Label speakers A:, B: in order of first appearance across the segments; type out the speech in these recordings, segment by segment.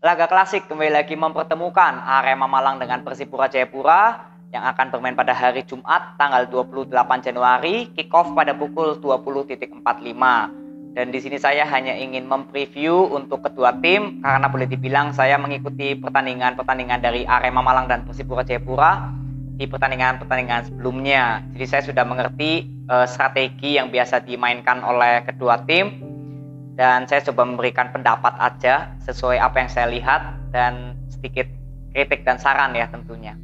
A: Laga klasik kembali lagi mempertemukan Arema Malang dengan Persipura Jayapura yang akan bermain pada hari Jumat tanggal 28 Januari, kick off pada pukul 20.45. Dan di sini saya hanya ingin mempreview untuk kedua tim karena boleh dibilang saya mengikuti pertandingan-pertandingan dari Arema Malang dan Persipura Jayapura di pertandingan-pertandingan sebelumnya. Jadi saya sudah mengerti strategi yang biasa dimainkan oleh kedua tim. Dan saya coba memberikan pendapat aja sesuai apa yang saya lihat dan sedikit kritik dan saran ya tentunya.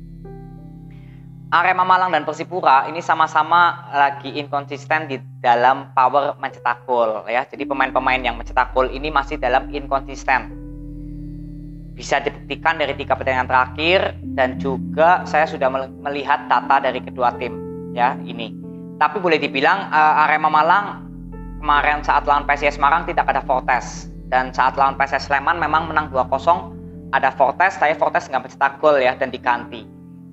A: Arema Malang dan Persipura ini sama-sama lagi inkonsisten di dalam power mencetak gol ya. Jadi pemain-pemain yang mencetak gol ini masih dalam inkonsisten. Bisa dibuktikan dari 3 pertandingan terakhir dan juga saya sudah melihat data dari kedua tim ya ini. Tapi boleh dibilang Arema Malang kemarin saat lawan PSIS Semarang tidak ada Fortes, dan saat lawan PSIS Sleman memang menang 2-0 ada Fortes, tapi Fortes nggak mencetak gol ya dan diganti.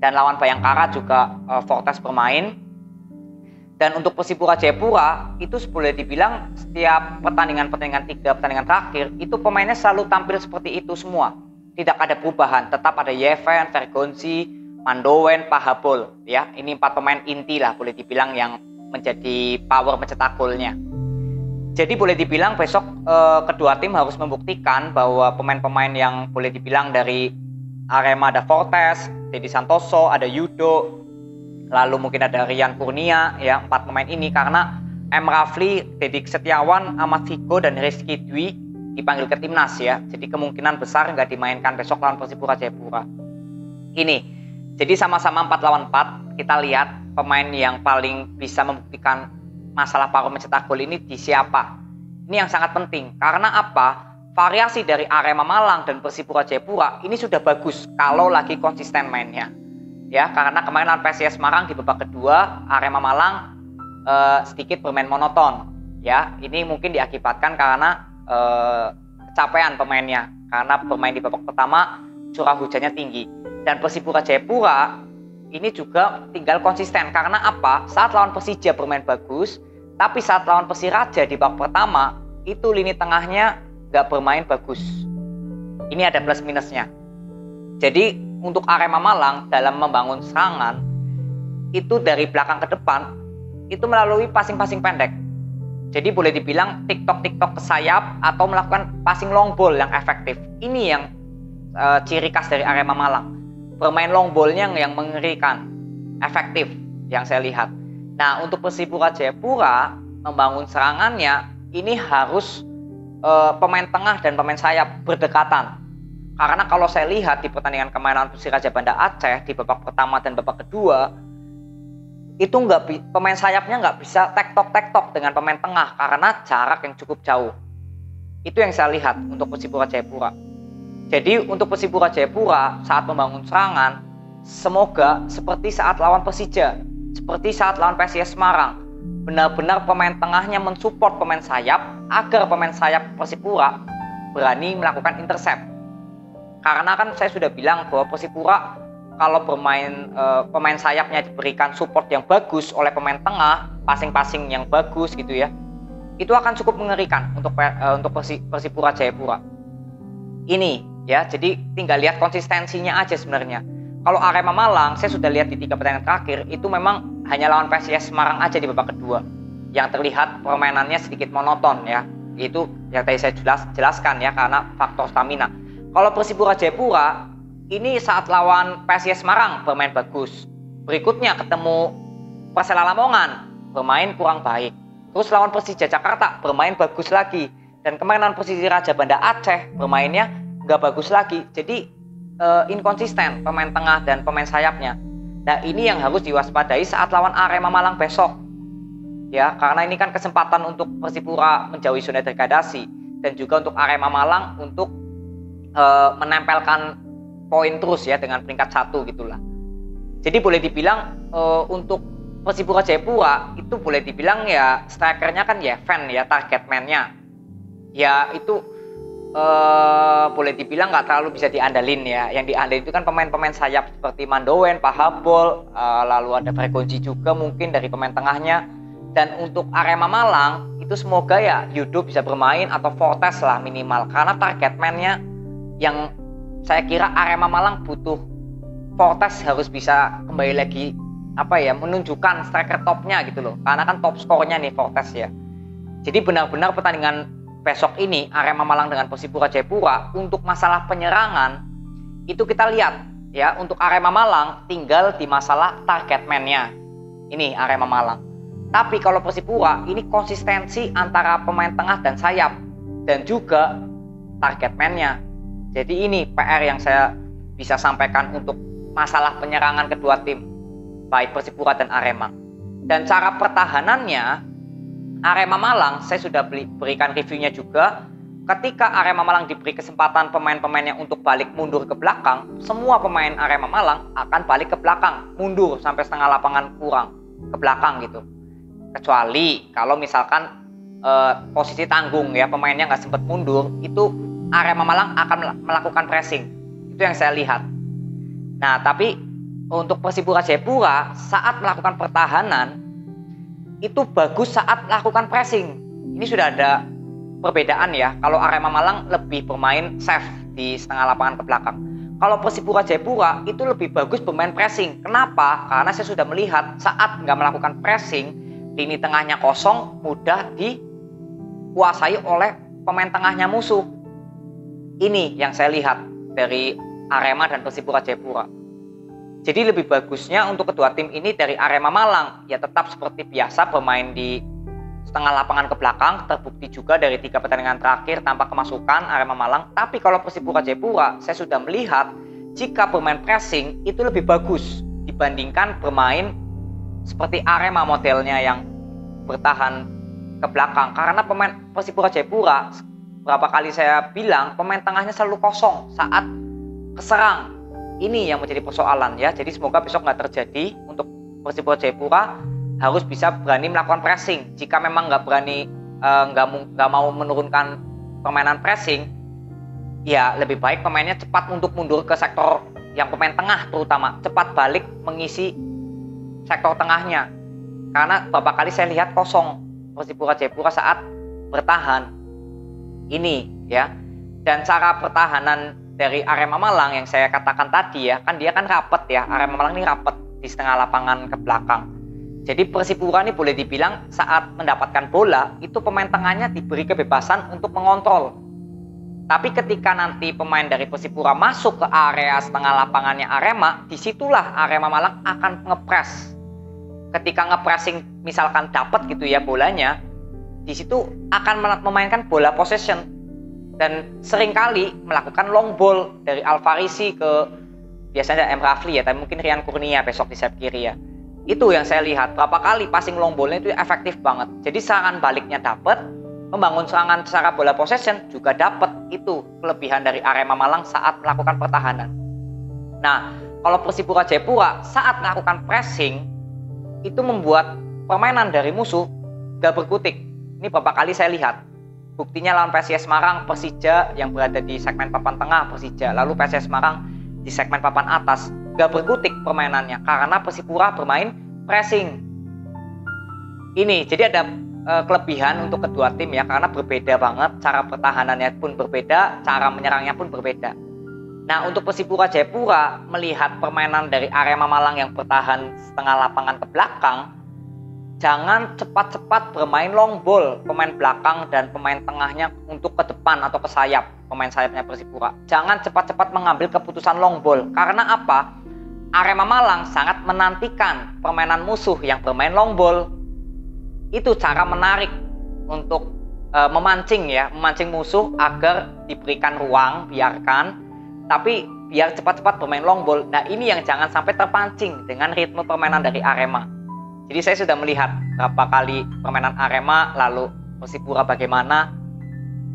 A: Dan lawan Bayangkara juga Fortes bermain. Dan untuk Persipura Jayapura itu boleh dibilang setiap pertandingan 3 pertandingan terakhir itu pemainnya selalu tampil seperti itu semua, tidak ada perubahan, tetap ada Yeven, Vergonzi, Mandowen, Pahabol ya. Ini 4 pemain inti lah boleh dibilang yang menjadi power mencetak golnya. Jadi boleh dibilang besok kedua tim harus membuktikan bahwa pemain-pemain yang boleh dibilang dari Arema ada Fortes, Dedi Santoso, ada Yudo, lalu mungkin ada Rian Kurnia ya, 4 pemain ini karena M. Rafli, Dedi Setiawan, Ahmad Figo dan Rizky Dwi dipanggil ke timnas ya. Jadi kemungkinan besar nggak dimainkan besok lawan Persipura Jayapura. Ini, jadi sama-sama 4 lawan 4 kita lihat pemain yang paling bisa membuktikan masalah power mencetak gol ini di siapa. Ini yang sangat penting. Karena apa? Variasi dari Arema Malang dan Persipura Jayapura ini sudah bagus kalau lagi konsisten mainnya. Ya, karena kemarin lawan PSIS Semarang di babak kedua Arema Malang sedikit bermain monoton. Ya, ini mungkin diakibatkan karena kecapean pemainnya. Karena bermain di babak pertama curah hujannya tinggi. Dan Persipura Jayapura ini juga tinggal konsisten karena apa? Saat lawan Persija bermain bagus, tapi saat lawan Persiraja di babak pertama itu lini tengahnya nggak bermain bagus. Ini ada plus minusnya. Jadi untuk Arema Malang dalam membangun serangan itu dari belakang ke depan itu melalui passing-passing pendek. Jadi boleh dibilang TikTok ke sayap atau melakukan passing long ball yang efektif. Ini yang ciri khas dari Arema Malang. Bermain long ball-nya yang mengerikan, efektif yang saya lihat. Nah, untuk Persipura Jayapura membangun serangannya ini harus pemain tengah dan pemain sayap berdekatan. Karena kalau saya lihat di pertandingan kemarin Persiraja Banda Aceh di babak pertama dan babak kedua itu pemain sayapnya nggak bisa tektok dengan pemain tengah karena jarak yang cukup jauh. Itu yang saya lihat untuk Persipura Jayapura. Jadi untuk Persipura Jayapura saat membangun serangan, semoga seperti saat lawan Persija, seperti saat lawan PSIS Semarang, benar-benar pemain tengahnya mensupport pemain sayap agar pemain sayap Persipura berani melakukan intercept. Karena kan saya sudah bilang bahwa Persipura kalau bermain pemain sayapnya diberikan support yang bagus oleh pemain tengah, passing-passing yang bagus gitu ya, itu akan cukup mengerikan untuk Persipura Jayapura. Ini ya, jadi tinggal lihat konsistensinya aja sebenarnya. Kalau Arema Malang, saya sudah lihat di 3 pertandingan terakhir itu memang hanya lawan PSIS Semarang aja di babak kedua yang terlihat permainannya sedikit monoton ya. Itu yang tadi saya jelaskan ya karena faktor stamina. Kalau Persipura Jayapura ini saat lawan PSIS Semarang bermain bagus. Berikutnya ketemu Persela Lamongan bermain kurang baik. Terus lawan Persija Jakarta bermain bagus lagi. Dan kemarin lawan Persiraja Banda Aceh bermainnya nggak bagus lagi. Jadi inkonsisten pemain tengah dan pemain sayapnya. Nah ini yang harus diwaspadai saat lawan Arema Malang besok. Ya, karena ini kan kesempatan untuk Persipura menjauhi zona degradasi dan juga untuk Arema Malang untuk menempelkan poin terus ya dengan peringkat 1 gitulah. Jadi boleh dibilang untuk Persipura Jayapura itu boleh dibilang ya strikernya kan Yeven ya, target man-nya. Ya itu boleh dibilang nggak terlalu bisa diandalin ya. Yang diandalin itu kan pemain-pemain sayap seperti Mandowen, Pahabol, lalu ada Vergonzi juga mungkin dari pemain tengahnya. Dan untuk Arema Malang itu semoga ya Yudo bisa bermain atau Fortes lah minimal, karena target man-nya yang saya kira Arema Malang butuh. Fortes harus bisa kembali lagi menunjukkan striker topnya gitu loh, karena kan top skornya nih Fortes ya. Jadi benar-benar pertandingan besok ini Arema Malang dengan Persipura Jayapura untuk masalah penyerangan itu kita lihat ya, untuk Arema Malang tinggal di masalah target man-nya ini Arema Malang. Tapi kalau Persipura ini konsistensi antara pemain tengah dan sayap dan juga target man-nya. Jadi ini PR yang saya bisa sampaikan untuk masalah penyerangan kedua tim, baik Persipura dan Arema. Dan cara pertahanannya Arema Malang saya sudah berikan reviewnya juga. Ketika Arema Malang diberi kesempatan pemain-pemainnya untuk balik mundur ke belakang, semua pemain Arema Malang akan balik ke belakang, mundur sampai setengah lapangan kurang ke belakang gitu. Kecuali kalau misalkan posisi tanggung ya, pemainnya nggak sempat mundur, itu Arema Malang akan melakukan pressing. Itu yang saya lihat. Nah, tapi untuk Persipura Jayapura saat melakukan pertahanan itu bagus saat melakukan pressing. Ini sudah ada perbedaan ya. Kalau Arema Malang lebih bermain safe di setengah lapangan ke belakang. Kalau Persipura Jayapura itu lebih bagus bermain pressing. Kenapa? Karena saya sudah melihat saat nggak melakukan pressing, lini tengahnya kosong, mudah dikuasai oleh pemain tengahnya musuh. Ini yang saya lihat dari Arema dan Persipura Jayapura. Jadi lebih bagusnya untuk kedua tim ini dari Arema Malang ya tetap seperti biasa bermain di setengah lapangan ke belakang, terbukti juga dari 3 pertandingan terakhir tanpa kemasukan Arema Malang. Tapi kalau Persipura Jayapura saya sudah melihat jika bermain pressing itu lebih bagus dibandingkan bermain seperti Arema modelnya yang bertahan ke belakang. Karena pemain Persipura Jayapura berapa kali saya bilang pemain tengahnya selalu kosong saat keserang. Ini yang menjadi persoalan ya. Jadi semoga besok nggak terjadi. Untuk Persipura Jayapura harus bisa berani melakukan pressing. Jika memang nggak berani, nggak mau menurunkan permainan pressing, ya lebih baik pemainnya cepat untuk mundur ke sektor yang pemain tengah, terutama cepat balik mengisi sektor tengahnya. Karena beberapa kali saya lihat kosong Persipura Jayapura saat bertahan ini ya. Dan cara pertahanan dari Arema Malang yang saya katakan tadi ya, kan dia kan rapet ya, Arema Malang ini rapet di setengah lapangan ke belakang. Jadi Persipura ini boleh dibilang saat mendapatkan bola itu pemain tengahnya diberi kebebasan untuk mengontrol. Tapi ketika nanti pemain dari Persipura masuk ke area setengah lapangannya Arema, disitulah Arema Malang akan ngepres. Ketika ngepressing misalkan dapat gitu ya bolanya, di situ akan memainkan bola possession dan seringkali melakukan long ball dari Alfarisi ke biasanya M. Rafli ya, tapi mungkin Rian Kurnia besok di sayap kiri ya. Itu yang saya lihat berapa kali passing long ballnya itu efektif banget. Jadi serangan baliknya dapat, membangun serangan secara bola possession juga dapat. Itu kelebihan dari Arema Malang saat melakukan pertahanan. Nah, kalau Persipura Jayapura saat melakukan pressing itu membuat permainan dari musuh gak berkutik. Ini beberapa kali saya lihat. Buktinya lawan PSIS Semarang, Persija yang berada di segmen papan tengah Persija, lalu PSIS Semarang di segmen papan atas, gak berkutik permainannya karena Persipura bermain pressing. Ini jadi ada kelebihan untuk kedua tim ya, karena berbeda banget, cara pertahanannya pun berbeda, cara menyerangnya pun berbeda. Nah, untuk Persipura Jayapura melihat permainan dari Arema Malang yang bertahan setengah lapangan ke belakang, jangan cepat-cepat bermain long ball pemain belakang dan pemain tengahnya untuk ke depan atau ke sayap, pemain sayapnya Persipura. Jangan cepat-cepat mengambil keputusan long ball. Karena apa? Arema Malang sangat menantikan permainan musuh yang bermain long ball. Itu cara menarik untuk memancing musuh agar diberikan ruang, biarkan, tapi biar cepat-cepat bermain long ball. Nah, ini yang jangan sampai terpancing dengan ritme permainan dari Arema. Jadi saya sudah melihat berapa kali permainan Arema, lalu Persipura bagaimana.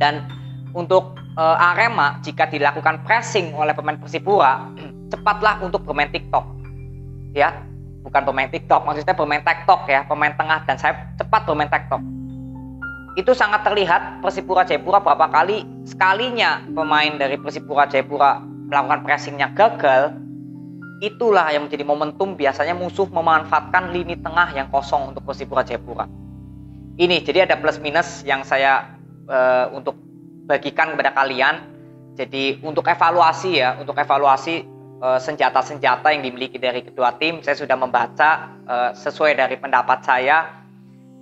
A: Dan untuk Arema, jika dilakukan pressing oleh pemain Persipura, cepatlah untuk bermain TikTok. Ya, bukan bermain TikTok, maksudnya bermain TikTok ya, pemain tengah dan sayap cepat bermain TikTok. Itu sangat terlihat Persipura Jayapura berapa kali, sekalinya pemain dari Persipura Jayapura melakukan pressingnya gagal, itulah yang menjadi momentum biasanya musuh memanfaatkan lini tengah yang kosong untuk Persipura Jayapura. Ini jadi ada plus minus yang saya untuk bagikan kepada kalian. Jadi untuk evaluasi senjata-senjata yang dimiliki dari kedua tim, saya sudah membaca sesuai dari pendapat saya.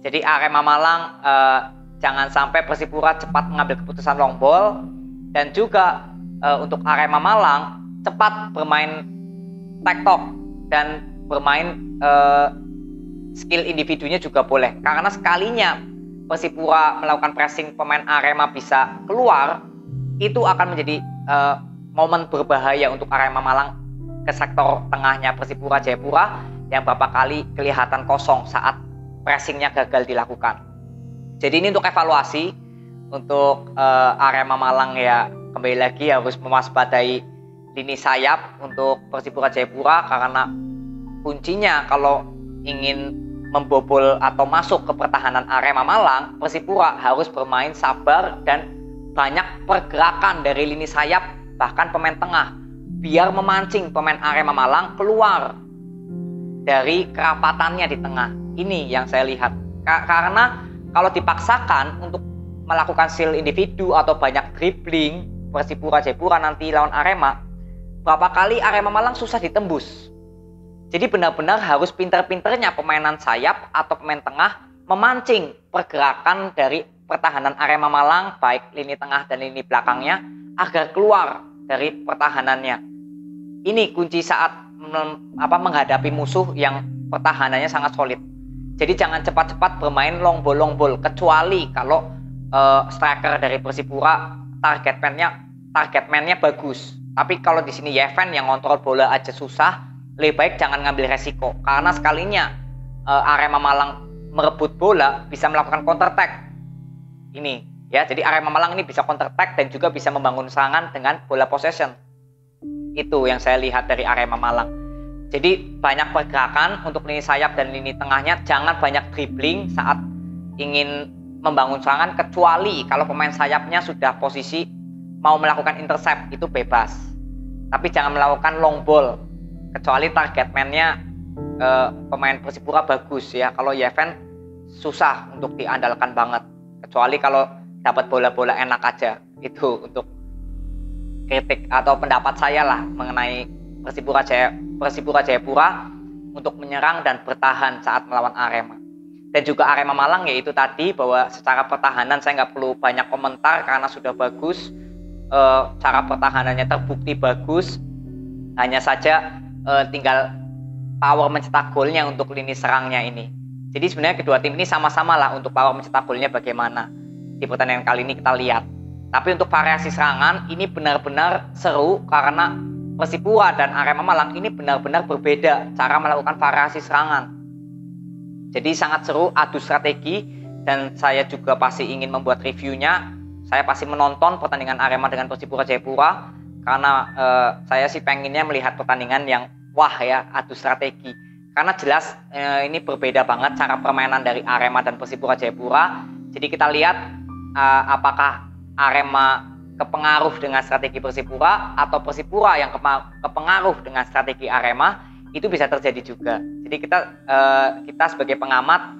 A: Jadi Arema Malang jangan sampai Persipura cepat mengambil keputusan long ball, dan juga untuk Arema Malang cepat bermain tektok dan bermain skill individunya juga boleh. Karena sekalinya Persipura melakukan pressing pemain Arema bisa keluar, itu akan menjadi momen berbahaya untuk Arema Malang ke sektor tengahnya Persipura Jayapura yang beberapa kali kelihatan kosong saat pressingnya gagal dilakukan. Jadi ini untuk evaluasi untuk Arema Malang ya, kembali lagi harus mewaspadai lini sayap untuk Persipura Jayapura, karena kuncinya kalau ingin membobol atau masuk ke pertahanan Arema Malang, Persipura harus bermain sabar dan banyak pergerakan dari lini sayap bahkan pemain tengah, biar memancing pemain Arema Malang keluar dari kerapatannya di tengah. Ini yang saya lihat. Karena kalau dipaksakan untuk melakukan skill individu atau banyak dribbling Persipura Jayapura nanti lawan Arema, berapa kali Arema Malang susah ditembus. Jadi benar-benar harus pinter-pinternya pemainan sayap atau pemain tengah memancing pergerakan dari pertahanan Arema Malang, baik lini tengah dan lini belakangnya, agar keluar dari pertahanannya. Ini kunci saat menghadapi musuh yang pertahanannya sangat solid. Jadi jangan cepat-cepat bermain long ball, kecuali kalau striker dari Persipura target man-nya bagus. Tapi kalau di sini Yeven yang ngontrol bola aja susah, lebih baik jangan ngambil resiko, karena sekalinya Arema Malang merebut bola bisa melakukan counter attack. Ini ya, jadi Arema Malang ini bisa counter attack dan juga bisa membangun serangan dengan bola possession. Itu yang saya lihat dari Arema Malang. Jadi banyak pergerakan untuk lini sayap dan lini tengahnya, jangan banyak dribbling saat ingin membangun serangan, kecuali kalau pemain sayapnya sudah posisi mau melakukan intercept, itu bebas. Tapi jangan melakukan long ball, kecuali target man-nya pemain Persipura bagus ya. Kalau Yeven susah untuk diandalkan banget, kecuali kalau dapat bola-bola enak aja. Itu untuk kritik atau pendapat saya lah mengenai Persipura Jayapura untuk menyerang dan bertahan saat melawan Arema. Dan juga Arema Malang, yaitu tadi bahwa secara pertahanan saya nggak perlu banyak komentar karena sudah bagus. Cara pertahanannya terbukti bagus, hanya saja tinggal power mencetak golnya untuk lini serangnya ini. Jadi sebenarnya kedua tim ini sama-sama lah untuk power mencetak golnya bagaimana di pertandingan kali ini kita lihat. Tapi untuk variasi serangan ini benar-benar seru, karena Persipura dan Arema Malang ini benar-benar berbeda cara melakukan variasi serangan. Jadi sangat seru, adu strategi, dan saya juga pasti ingin membuat reviewnya. Saya pasti menonton pertandingan Arema dengan Persipura Jayapura, karena saya sih pengennya melihat pertandingan yang wah ya, adu strategi. Karena jelas ini berbeda banget cara permainan dari Arema dan Persipura Jayapura. Jadi kita lihat apakah Arema kepengaruh dengan strategi Persipura atau Persipura yang kepengaruh dengan strategi Arema. Itu bisa terjadi juga. Jadi kita sebagai pengamat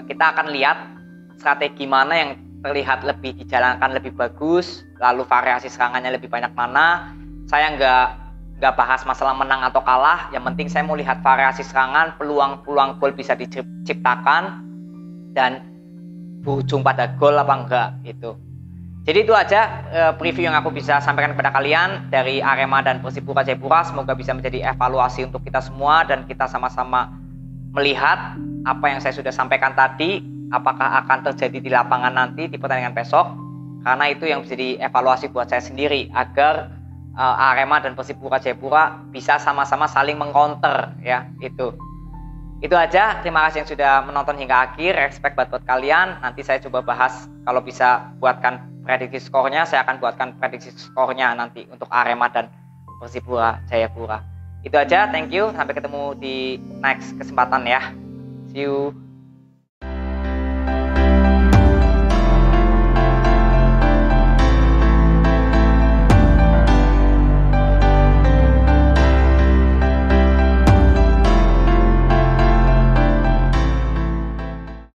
A: kita akan lihat strategi mana yang terlihat lebih dijalankan lebih bagus, lalu variasi serangannya lebih banyak mana. Saya nggak bahas masalah menang atau kalah, yang penting saya mau lihat variasi serangan, peluang gol bisa diciptakan, dan berujung pada gol apa enggak itu. Jadi itu aja preview yang aku bisa sampaikan kepada kalian dari Arema dan Persipura Jayapura. Semoga bisa menjadi evaluasi untuk kita semua dan kita sama-sama melihat apa yang saya sudah sampaikan tadi, apakah akan terjadi di lapangan nanti di pertandingan besok. Karena itu yang menjadi evaluasi buat saya sendiri, agar Arema dan Persipura Jayapura bisa sama-sama saling mengcounter ya. Itu aja. Terima kasih yang sudah menonton hingga akhir. Respect buat kalian. Nanti saya coba bahas, kalau bisa buatkan prediksi skornya, saya akan buatkan prediksi skornya nanti untuk Arema dan Persipura Jayapura. Itu aja, thank you. Sampai ketemu di next kesempatan ya. See you.